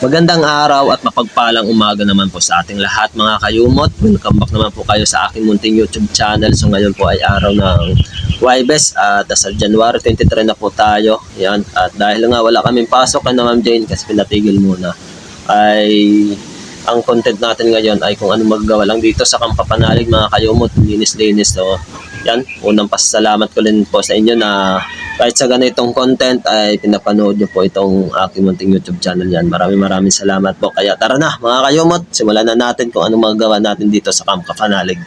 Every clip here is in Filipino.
Magandang araw at mapagpalang umaga naman po sa ating lahat mga kayumot. Welcome back naman po kayo sa aking munting YouTube channel. So ngayon po ay araw ng Huwebes at sa January 23 na po tayo. Yan. At dahil nga wala kaming pasok kay Ma'am Jane kasi pinatigil muna, ay ang content natin ngayon ay kung ano magagawa lang dito sa Kampapanalig mga kayumot. Linis-linis. So yan, unang pasalamat ko rin po sa inyo na kahit sa ganitong content ay pinapanood nyo po itong aking munting YouTube channel yan. Maraming salamat po. Kaya tara na mga kayumot, simulan na natin kung anong magagawa natin dito sa Kampapanalig.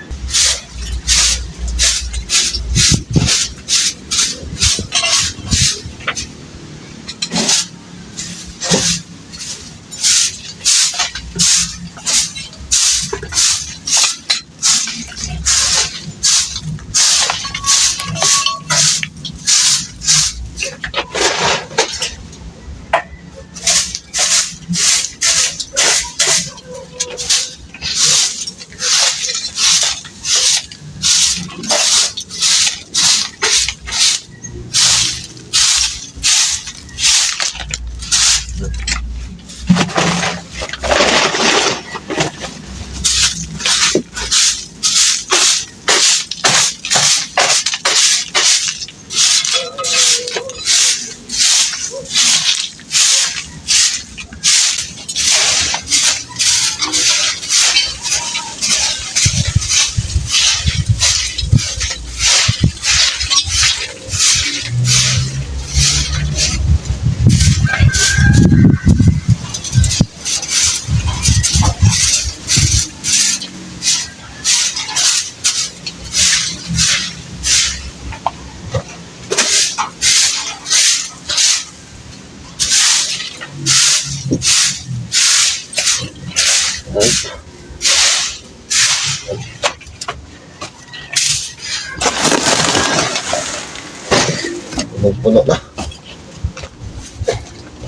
Puno na.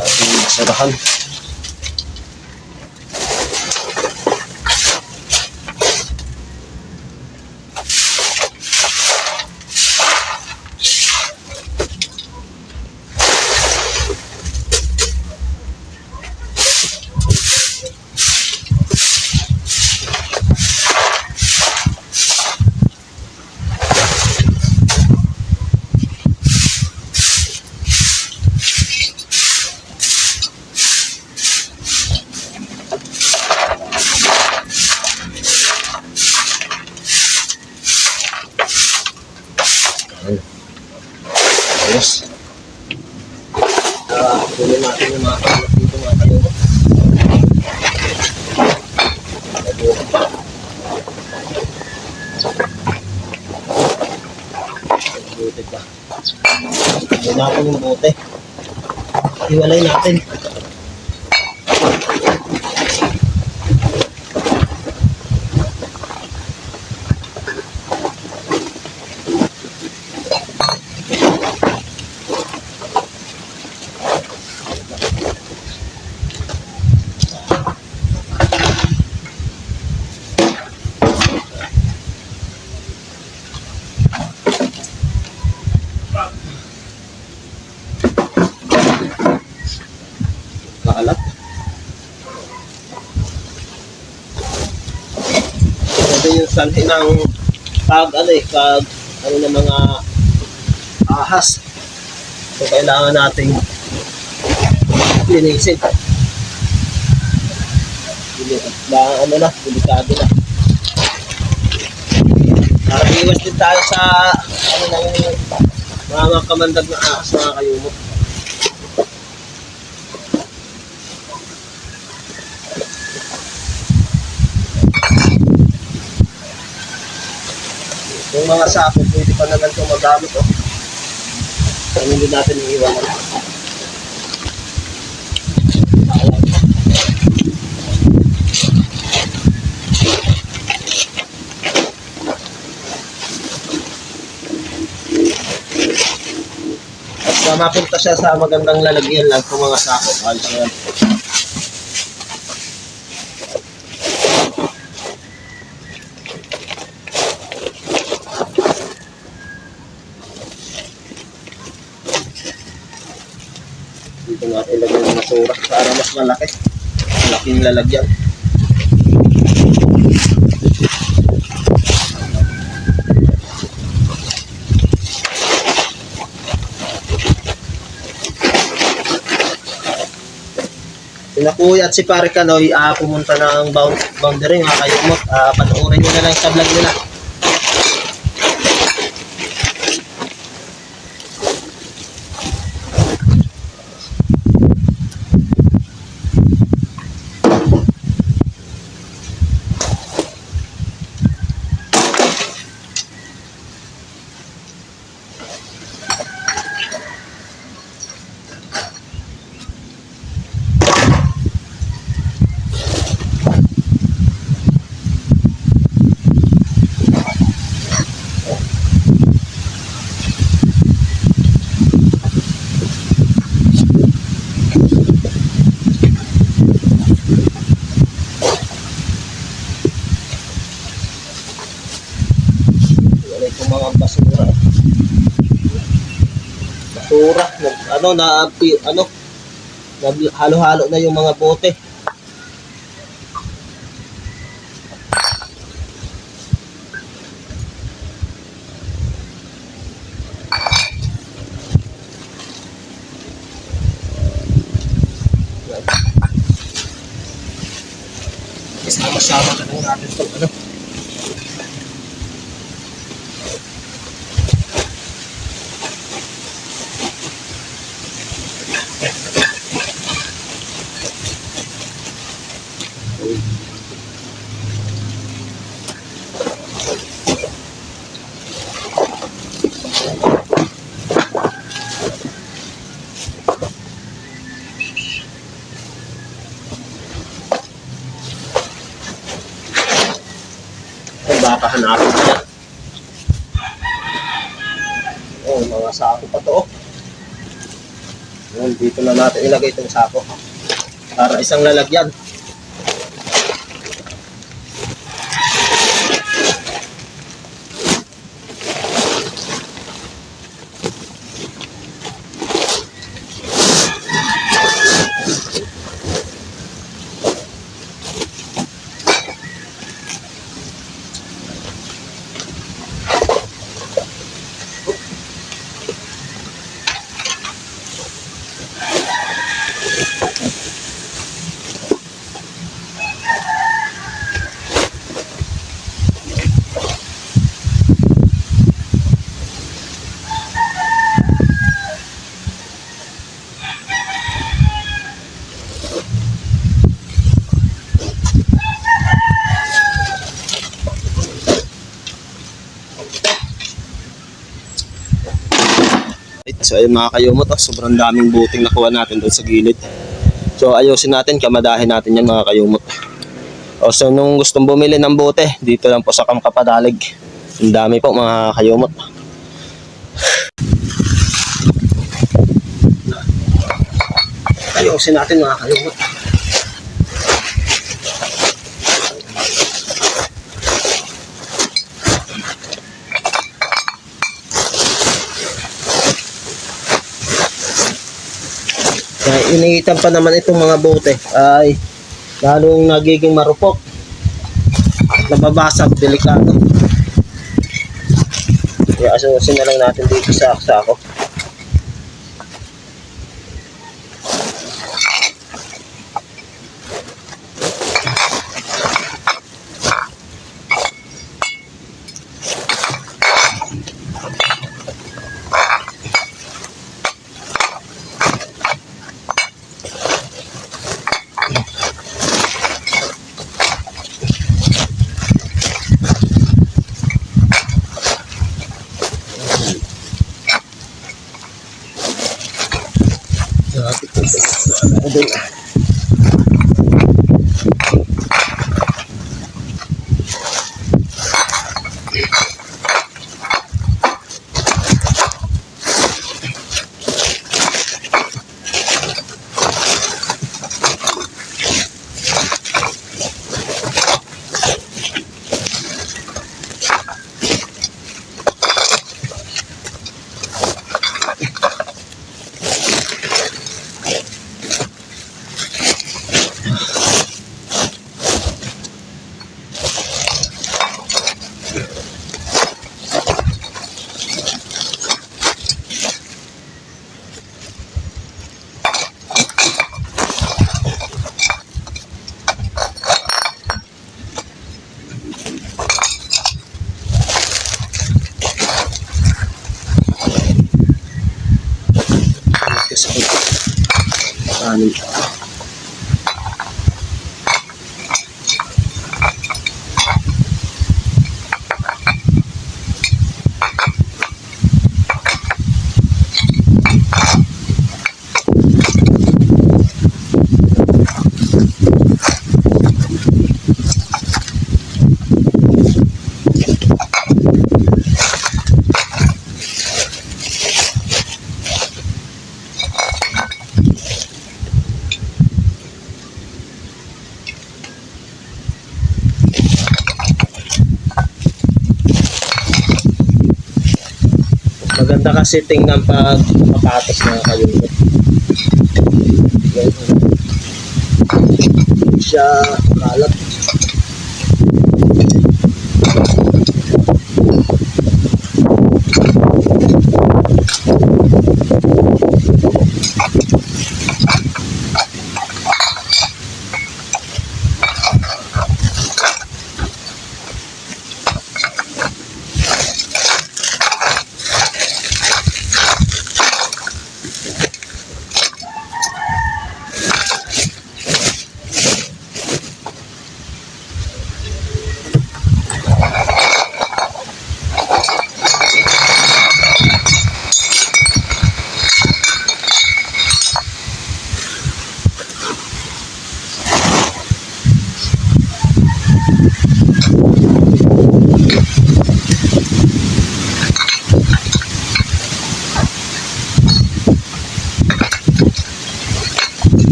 Ating sarahan. Ayos. Kunin natin yung mga kalat dito mga kayumot. Buti pa. Kunin natin yung bote. Iwalay natin. Kaalat. Ito yung sanhi ng pag ng mga ahas. So kailangan nating linisin. Delikado na. Iwas din tayo sa mga kamandag na ahas mga kayumot. Yung mga sako, pwede pa naman itong magamit. Hindi natin iiwanan. At mapunta siya sa magandang lalagyan lang ng mga sako. Also, dito natin ilagay ng basura para mas malaki. malaking lalagyan. Sina Kuya at si Pare Kanoy pumunta ng boundary mga kayumot. Panoorin nyo na lang sa vlog nila. Itong mga basura. Halo-halo na yung mga bote. Sama-sama na lang natin itong ano. Baka hanapin niya. Oh, mga sako pa to. Dito na natin ilagay itong sako para isang lalagyan. So ayun mga kayumot, sobrang daming buting nakuha natin doon sa gilid. So ayusin natin, kamadahin natin yan mga kayumot. So nung gustong bumili ng bote, dito lang po sa Kamkapadalig. Ang dami po mga kayumot. Ayusin natin mga kayumot. Iniitan pa naman itong mga bote ay lalong nagiging marupok, nababasag, delikado. Kaya asusin na lang natin dito sa sako. Anim. Maganda kasi tingnan pag mapatos na kayo. Siya kalat.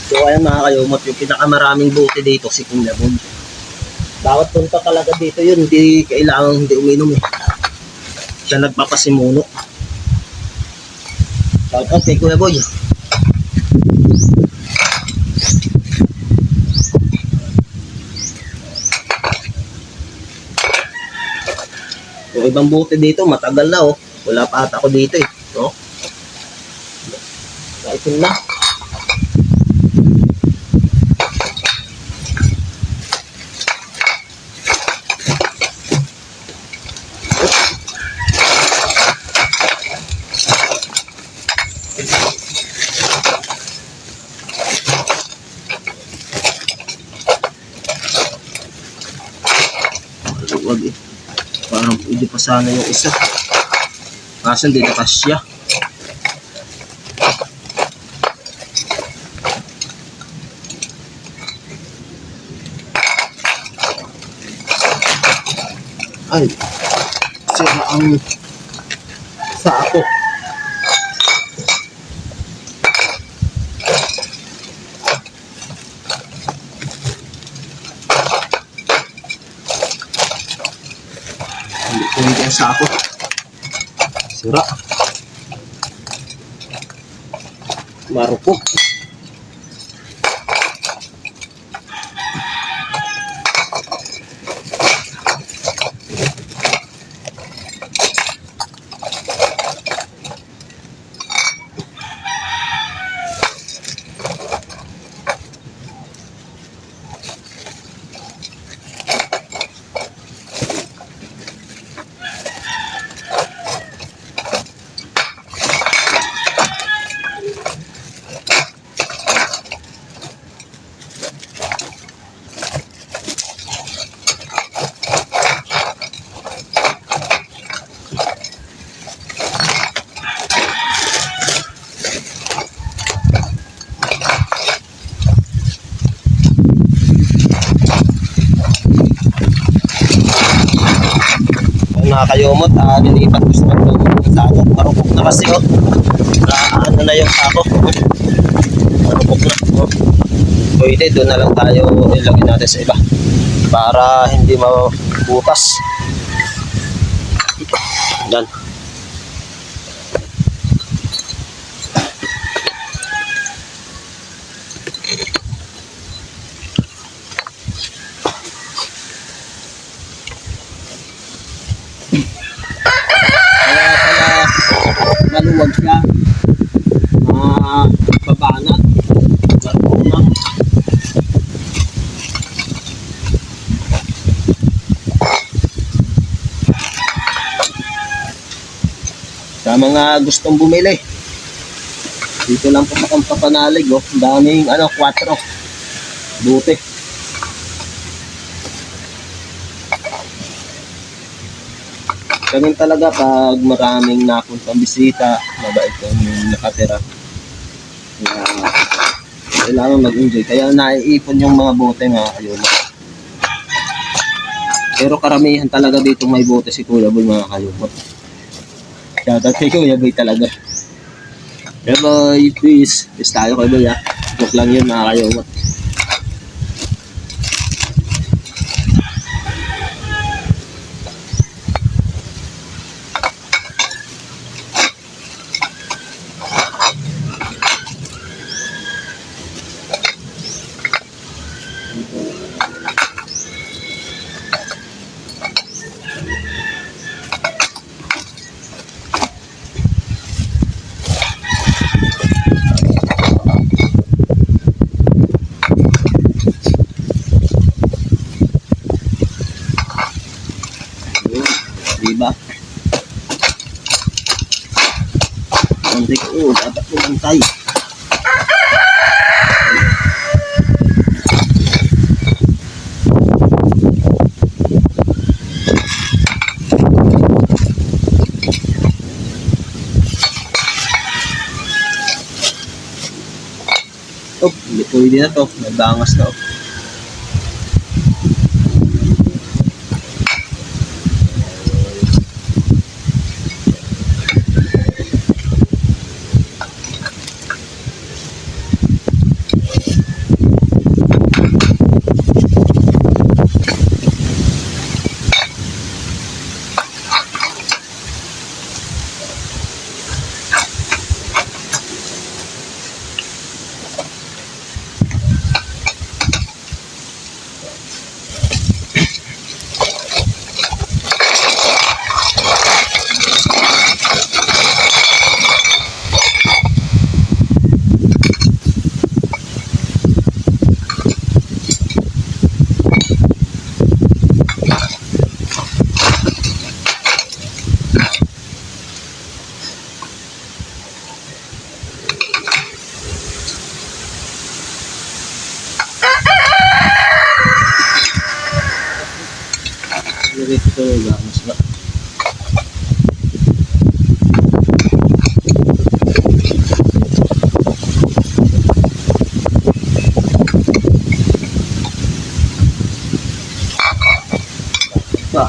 So ayan mga kayumot, yung pinakamaraming buti dito si Kuya Boy. Bawat punta talaga dito yun, hindi kailangan hindi uminom eh. Siya nagpapasimuno. Shout out kay Kuya Boy. Yung ibang buti dito, matagal na oh. Wala pa ata ako dito eh. No? Naitin na. Wag eh. Parang pwede pa sana yung isa. Kaso hindi na kasya. Ay, sira ang sako. Hindi ang sako. Sira. Marupok. mga kayumot, nilipat ko sa ng sako. Marupok na kasi oh. Ano na yung sako. Marupok na. Oh. Pwede, doon na lang tayo ilagay natin sa iba. Para hindi mabutas. Yan. Maluwag siya, babanat, marunong. Sa mga gustong bumili, dito lang po sa Kampapanalig, oh. Daming 4 buti. Ganun talaga pag maraming napuntang bisita, mabait yung nakatira. Kaya kailangan mag-enjoy. Kaya naiipon yung mga bote mga kayumot. Pero karamihan talaga dito may bote si Kuya Boy mga kayumot. Shoutout kay Kuya Boy talaga. Kuya Boy, peace. Peace tayo Kuya Boy ha. Joke lang yun mga kayumot. Diba? Nanti ko, dapat pumantay. Oh, pwede na to. Nagbangas na oh. Ito gamas ba? Ba.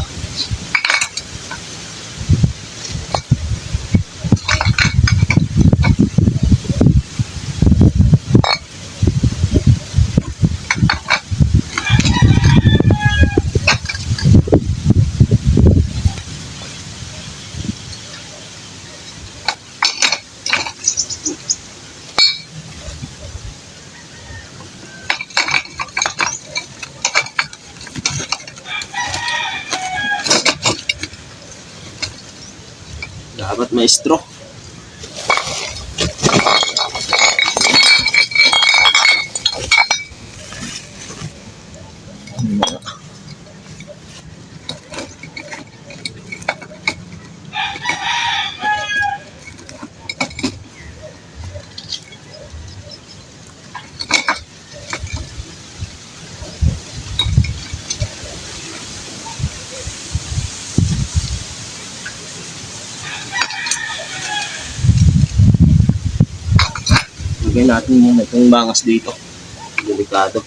Dapat maestro. Lagyan natin muna itong bangas dito. Delikado.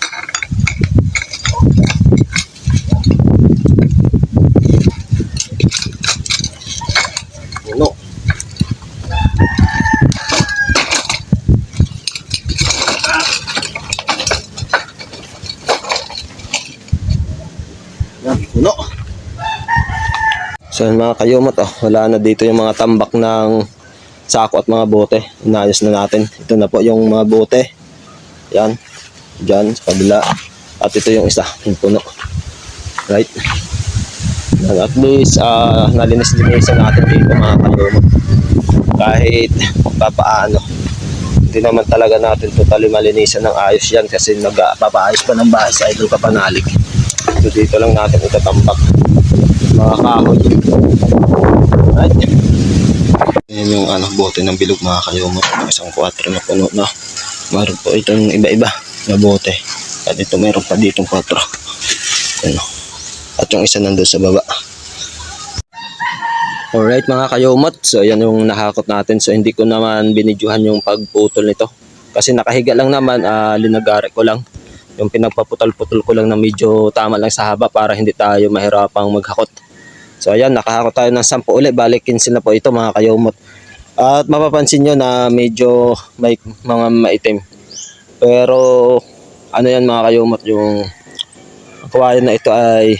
So yun mga kayumot, wala na dito yung mga tambak ng sako at mga bote. Inayos na natin. Ito na po yung mga bote. Yan. Diyan sa kabila. At ito yung isa, yung puno. Right. Yan, at least nalinis-linisan natin dito mga kayumot. Kahit papaano. Hindi naman talaga natin totally malinisan ng ayos yan kasi nagpapaayos pa ng bahay sa Idol Kapanalig. So dito lang natin itatambak mga kahoy. Right. Yan yung bote ng bilog mga kayumot. Isang 4 na puno na. Meron po itong iba-iba na bote. At ito meron pa ditong 4. Yan. At yung isa nandun sa baba. Alright mga kayumot, so yan yung nahakot natin. So hindi ko naman binidyohan yung pagputol nito. Kasi nakahiga lang naman, linagari ko lang. Yung pinagpaputol-putol ko lang na medyo tama lang sa haba para hindi tayo mahirapang maghakot. So ayan, nakahakot tayo ng 10 ulit. Balik 15 na po ito mga kayumot. At mapapansin nyo na medyo may mga maitim. Pero ano yan mga kayumot, yung kawayan na ito ay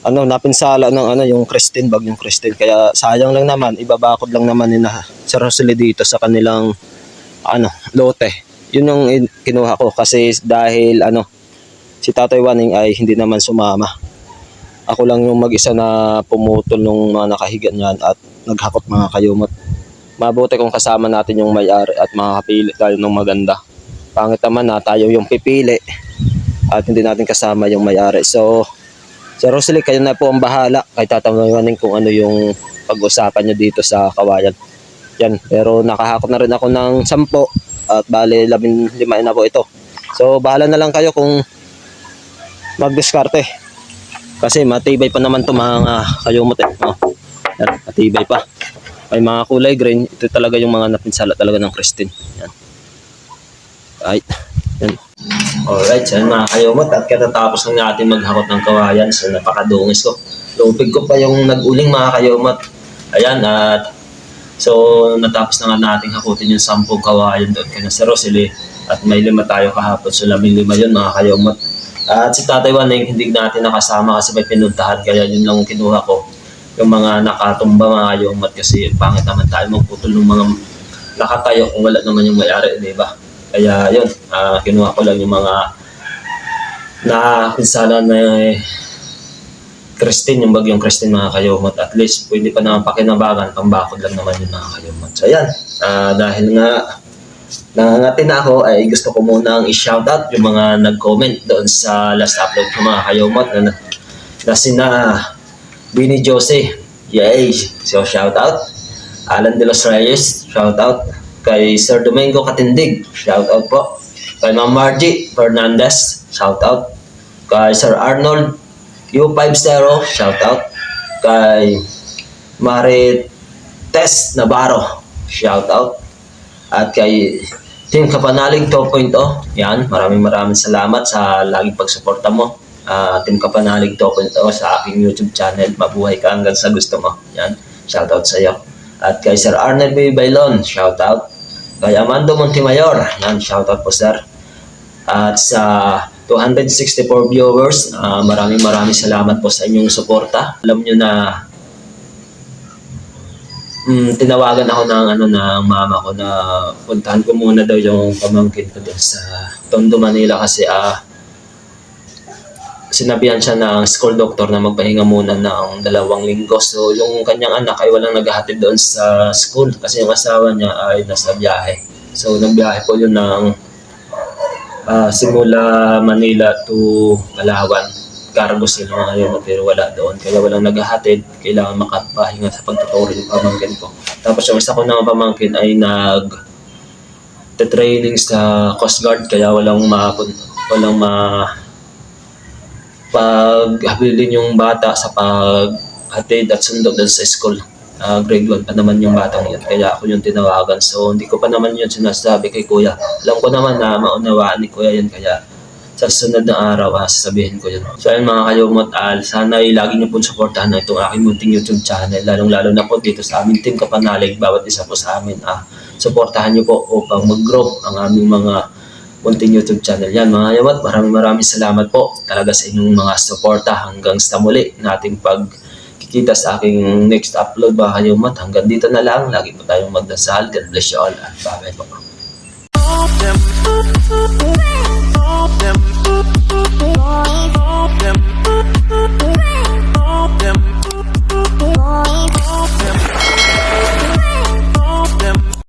napinsala ng yung Christine, bagyong Christine. Kaya sayang lang naman, ibabakod lang naman ni Sir Josely dito sa kanilang lote. Yun yung kinuha ko kasi dahil si Tatay Waning ay hindi naman sumama. Ako lang yung mag-isa na pumutol nung mga nakahiga niyan at naghakot mga kayumot. Mabuti kung kasama natin yung may-ari at makakapili tayo ng maganda. Pangit naman na tayo yung pipili at hindi natin kasama yung may-ari. So Sir Josely, kayo na po ang bahala. Kay tatawanin kung ano yung pag-usapan nyo dito sa kawayan. Yan, pero nakahakot na rin ako ng 10 at bali 15 na po ito. So bahala na lang kayo kung mag-diskarte. Kasi matibay pa naman ito mga kayumot Yan, matibay pa. May mga kulay green. Ito talaga yung mga napinsala talaga ng Christine. Yan. Right. Yan. Alright, so mga kayumot, at katatapos ng natin maghakot ng kawayan, so napakadungis ko. Lupig ko pa yung nag-uling mga kayumot. Ayan, at so natapos na nga natin hakutin yung 10 kawayan doon kay Sir Josely. At may 5 tayo kahapon, so 15 yun mga kayumot. At si Tatay Waning hindi natin nakasama kasi may pinuntahan, kaya yun lang kinuha ko. Yung mga nakatumba mga kayumot kasi pangit naman tayo magputol ng mga nakatayo kung wala naman yung may-ari, di ba? Kaya yun, kinuha ko lang yung mga napinsala na Christine, yung bagyong Christine mga kayumot. At least pwede pa naman pakinabangan, pambakod lang naman yun mga kayumot. So ayan, dahil nga nangangati na ako, ay gusto ko munang i-shoutout yung mga nag-comment doon sa last upload ko mga kayumot na sina Bini Jose, yay, so shoutout. Alan de los Reyes, shoutout. Kay Sir Domingo Katindig, shoutout po. Kay Ma'am Margie Fernandez, shoutout. Kay Sir Arnold U50, shoutout. Kay Marites Navarro, shoutout. At kay Team Kapanalig 2.0, yan, maraming salamat sa laging pagsuporta mo. Team Kapanalig 2.0 sa aking YouTube channel. Mabuhay ka hanggang sa gusto mo. Yan, shoutout sa iyo. At kay Sir Arnel B. Bailon, shoutout. Kay Amando Montemayor, yan, shoutout po sir. At sa 264 viewers, maraming salamat po sa inyong suporta. Alam nyo na tinawagan ako ng mama ko na puntahan ko muna daw yung pamangkin ko doon sa Tondo, Manila kasi sinabihan siya ng school doctor na magpahinga muna ng 2 linggo. So yung kanyang anak ay walang naghahatid doon sa school kasi yung asawa niya ay nasa biyahe. So nagbiyahe po yun ng simula Manila to Palawan. Cargo sila ngayon pero wala doon. Kaya walang naghahatid. Kailangan makapahinga sa pagtuturo ng pamangkin ko. Tapos yung isa ko na pamangkin ay nag-training sa Coast Guard kaya walang paghabilin yung bata sa paghatid at sundo doon sa school. Grade 1 pa naman yung batang yun. Kaya ako yung tinawagan. So hindi ko pa naman yun sinasabi kay kuya. Alam ko naman na maunawaan ni kuya yun. Kaya sa sunod na araw, sasabihin ko yun. So ayun mga kayumot, sana ay lagi niyo po suportahan na itong aking munting YouTube channel. Lalong-lalo na po dito sa aming Team Kapanalig. Bawat isa po sa amin. Suportahan niyo po upang mag-grow ang aming mga munting YouTube channel. Yan mga kayumot, maraming salamat po talaga sa inyong mga suporta hanggang sa muli nating kita sa aking next upload mga kayumat. Hanggang dito na lang. Lagi po tayong magdasal. God bless you all. At bye-bye po.